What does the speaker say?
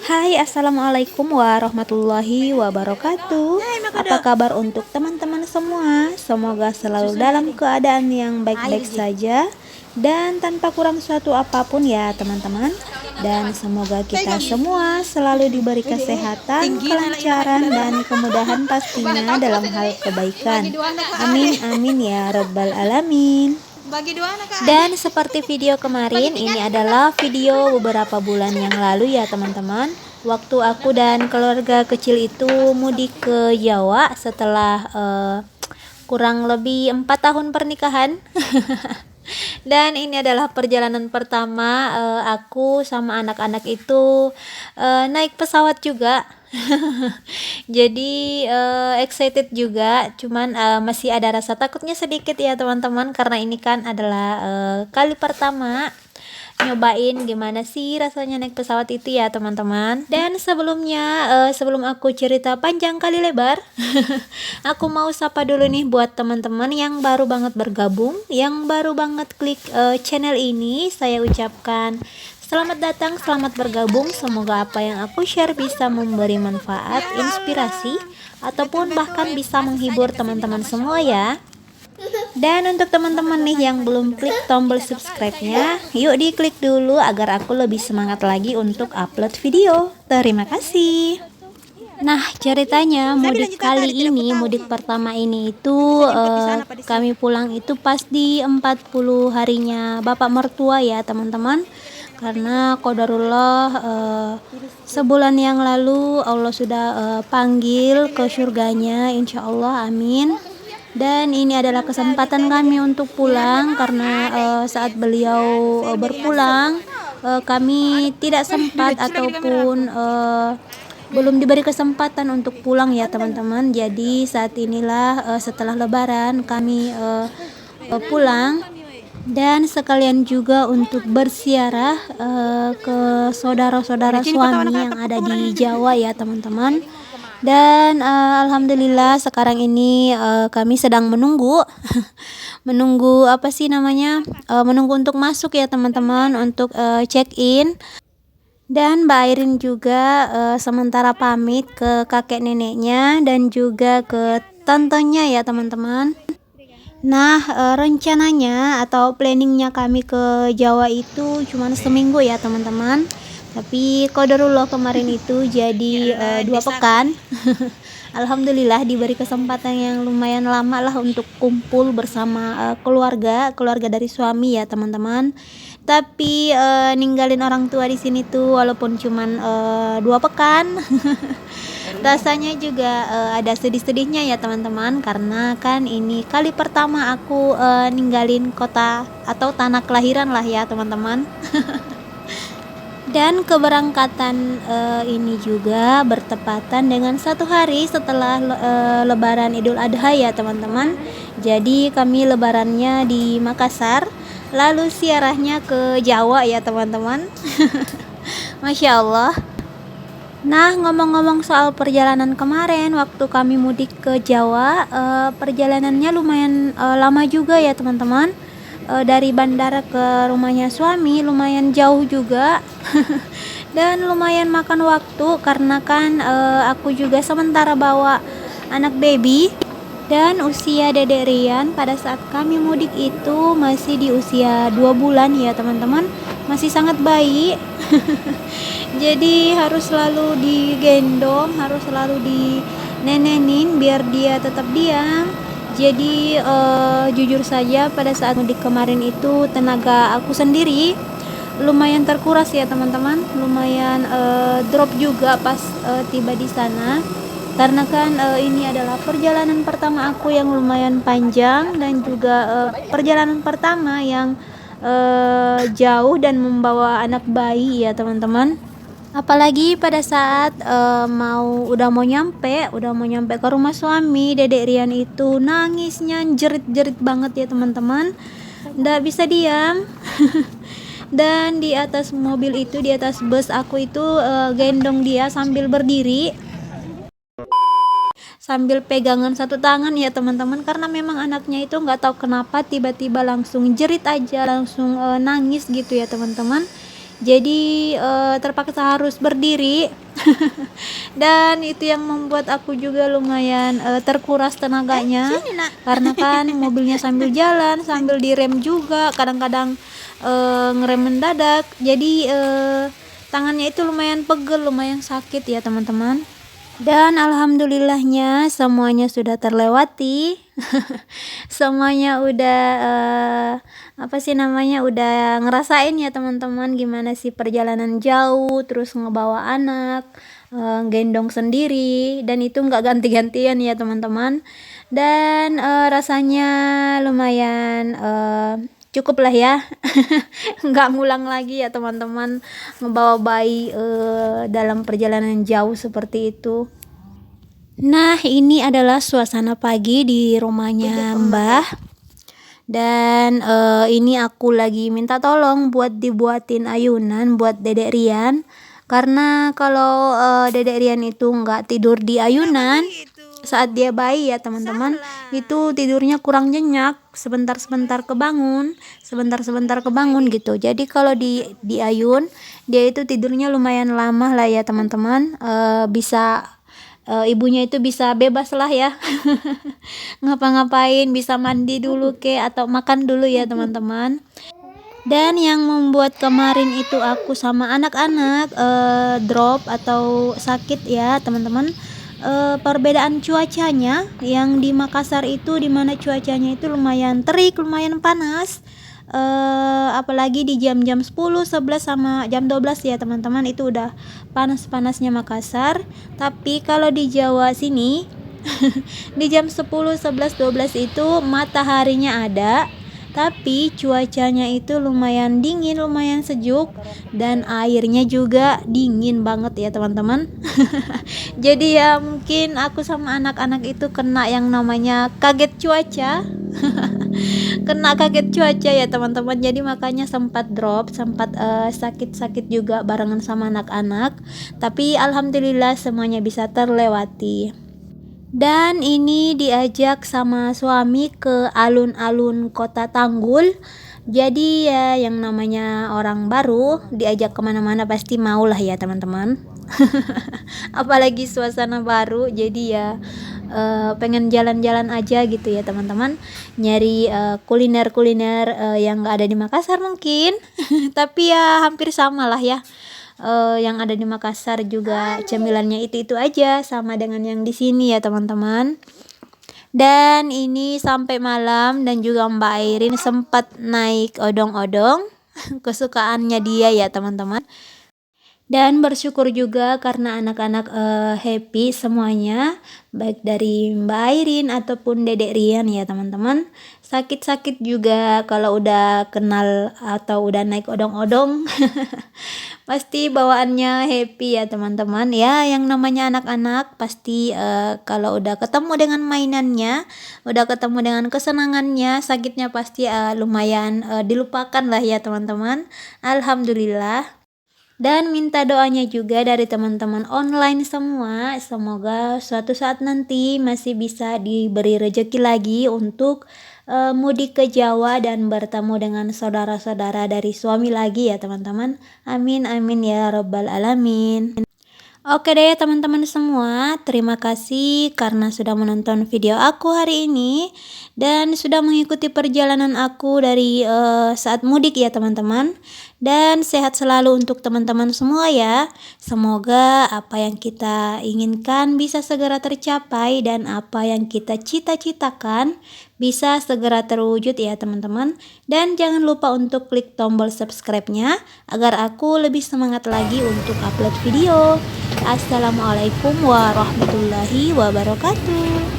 Hai, assalamualaikum warahmatullahi wabarakatuh. Apa kabar untuk teman-teman semua? Semoga selalu dalam keadaan yang baik-baik saja dan tanpa kurang suatu apapun ya teman-teman. Dan semoga kita semua selalu diberi kesehatan, kelancaran, dan kemudahan pastinya dalam hal kebaikan. Amin amin ya rabbal alamin. Dan seperti video kemarin, ini adalah video beberapa bulan yang lalu ya teman-teman. Waktu aku dan keluarga kecil itu mudik ke Jawa setelah kurang lebih 4 tahun pernikahan. Dan ini adalah perjalanan pertama aku sama anak-anak itu naik pesawat juga. Jadi excited juga, cuman masih ada rasa takutnya sedikit ya teman-teman, karena ini kan adalah kali pertama nyobain gimana sih rasanya naik pesawat itu ya teman-teman. Dan sebelumnya sebelum aku cerita panjang kali lebar, aku mau sapa dulu nih buat teman-teman yang baru banget bergabung, yang baru banget klik channel ini. Saya ucapkan selamat datang, selamat bergabung. Semoga apa yang aku share bisa memberi manfaat, inspirasi, ataupun bahkan bisa menghibur teman-teman semua ya. Dan untuk teman-teman nih yang belum klik tombol subscribe-nya, yuk diklik dulu agar aku lebih semangat lagi untuk upload video. Terima kasih. Nah, ceritanya mudik kali ini, mudik pertama ini itu kami pulang itu pas di 40 harinya Bapak mertua ya teman-teman. Karena qadarullah sebulan yang lalu Allah sudah panggil ke surganya, insya Allah, amin. Dan ini adalah kesempatan kami untuk pulang karena saat beliau berpulang kami tidak sempat ataupun belum diberi kesempatan untuk pulang ya teman-teman. Jadi saat inilah setelah lebaran kami pulang, dan sekalian juga untuk berziarah ke saudara-saudara suami yang ada di Jawa ya teman-teman. Dan alhamdulillah sekarang ini kami sedang menunggu menunggu apa sih namanya, menunggu untuk masuk ya teman-teman, untuk check in. Dan Mbak Airin juga sementara pamit ke kakek neneknya dan juga ke tantenya ya teman-teman. Nah, rencananya atau planningnya kami ke Jawa itu cuma seminggu ya teman-teman. Tapi qadarullah kemarin itu jadi 2 pekan. Alhamdulillah diberi kesempatan yang lumayan lama lah untuk kumpul bersama keluarga dari suami ya teman-teman. Tapi ninggalin orang tua di sini tuh walaupun cuman 2 pekan, rasanya juga ada sedih-sedihnya ya teman-teman, karena kan ini kali pertama aku ninggalin kota atau tanah kelahiran lah ya teman-teman. Dan keberangkatan ini juga bertepatan dengan 1 hari setelah Lebaran Idul Adha ya teman-teman. Jadi kami lebarannya di Makassar, lalu ziarahnya ke Jawa ya teman-teman. Masya Allah. Nah, ngomong-ngomong soal perjalanan kemarin waktu kami mudik ke Jawa, perjalanannya lumayan lama juga ya teman-teman. Dari bandara ke rumahnya suami lumayan jauh juga. Dan lumayan makan waktu karena kan aku juga sementara bawa anak baby, dan usia Dedek Rian pada saat kami mudik itu masih di usia 2 bulan ya teman-teman, masih sangat bayi. Jadi harus selalu digendong, harus selalu dinenenin biar dia tetap diam. Jadi jujur saja pada saat mudik kemarin itu tenaga aku sendiri lumayan terkuras ya teman-teman, lumayan drop juga pas tiba di sana, karena kan ini adalah perjalanan pertama aku yang lumayan panjang dan juga perjalanan pertama yang jauh dan membawa anak bayi ya teman-teman. Apalagi pada saat udah mau nyampe ke rumah suami, Dedek Rian itu nangisnya jerit-jerit banget ya teman-teman, nggak bisa diam. Dan di atas mobil itu, di atas bus aku itu gendong dia sambil berdiri, sambil pegangan satu tangan ya teman-teman, karena memang anaknya itu nggak tahu kenapa tiba-tiba langsung jerit aja, langsung nangis gitu ya teman-teman. jadi terpaksa harus berdiri. Dan itu yang membuat aku juga lumayan terkuras tenaganya, karena kan mobilnya sambil jalan sambil direm juga, kadang-kadang ngerem mendadak, jadi tangannya itu lumayan pegel, lumayan sakit ya teman-teman. Dan alhamdulillahnya semuanya sudah terlewati. Semuanya udah apa sih namanya, udah ngerasain ya teman-teman gimana sih perjalanan jauh, terus ngebawa anak, gendong sendiri, dan itu nggak ganti-gantian ya teman-teman. Dan rasanya lumayan cukup lah ya. Nggak ngulang lagi ya teman-teman ngebawa bayi dalam perjalanan jauh seperti itu. Nah, ini adalah suasana pagi di rumahnya Mbah. Dan ini aku lagi minta tolong buat dibuatin ayunan buat Dedek Rian, karena kalau Dedek Rian itu nggak tidur di ayunan saat dia bayi ya teman-teman, itu tidurnya kurang nyenyak, sebentar-sebentar kebangun, sebentar-sebentar kebangun gitu. Jadi kalau di ayun dia itu tidurnya lumayan lama lah ya teman-teman. Bisa ibunya itu bisa bebas lah ya. Ngapa-ngapain, bisa mandi dulu atau makan dulu ya teman-teman. Dan yang membuat kemarin itu aku sama anak-anak drop atau sakit ya teman-teman, perbedaan cuacanya yang di Makassar itu, dimana cuacanya itu lumayan terik, lumayan panas, apalagi di jam-jam 10, 11 sama jam 12 ya teman-teman, itu udah panas-panasnya Makassar. Tapi kalau di Jawa sini di jam 10, 11, 12 itu mataharinya ada, tapi cuacanya itu lumayan dingin, lumayan sejuk, dan airnya juga dingin banget ya teman-teman. Jadi ya mungkin aku sama anak-anak itu kena yang namanya kaget cuaca. Kena kaget cuaca ya teman-teman, jadi makanya sempat drop, sempat sakit-sakit juga barengan sama anak-anak, tapi alhamdulillah semuanya bisa terlewati. Dan ini diajak sama suami ke alun-alun Kota Tanggul. Jadi ya yang namanya orang baru diajak kemana-mana pasti mau lah ya teman-teman. Apalagi suasana baru, jadi ya pengen jalan-jalan aja gitu ya teman-teman, nyari kuliner-kuliner yang gak ada di Makassar mungkin. Tapi ya hampir sama lah ya. Yang ada di Makassar juga cemilannya itu aja, sama dengan yang di sini ya teman-teman. Dan ini sampai malam, dan juga Mbak Airin sempat naik odong-odong. Kesukaannya dia ya teman-teman. Dan bersyukur juga karena anak-anak happy semuanya, baik dari Mbak Airin ataupun Dedek Rian ya teman-teman. Sakit-sakit juga kalau udah kenal atau udah naik odong-odong. Pasti bawaannya happy ya teman-teman. Ya yang namanya anak-anak pasti kalau udah ketemu dengan mainannya, udah ketemu dengan kesenangannya, sakitnya pasti lumayan dilupakan lah ya teman-teman. Alhamdulillah. Dan minta doanya juga dari teman-teman online semua, semoga suatu saat nanti masih bisa diberi rezeki lagi untuk mudik ke Jawa dan bertemu dengan saudara-saudara dari suami lagi ya teman-teman. Amin amin ya rabbal alamin. Oke deh teman-teman semua, terima kasih karena sudah menonton video aku hari ini dan sudah mengikuti perjalanan aku dari saat mudik ya teman-teman. Dan sehat selalu untuk teman-teman semua ya. Semoga apa yang kita inginkan bisa segera tercapai, dan apa yang kita cita-citakan bisa segera terwujud ya teman-teman. Dan jangan lupa untuk klik tombol subscribe-nya agar aku lebih semangat lagi untuk upload video. Assalamualaikum warahmatullahi wabarakatuh.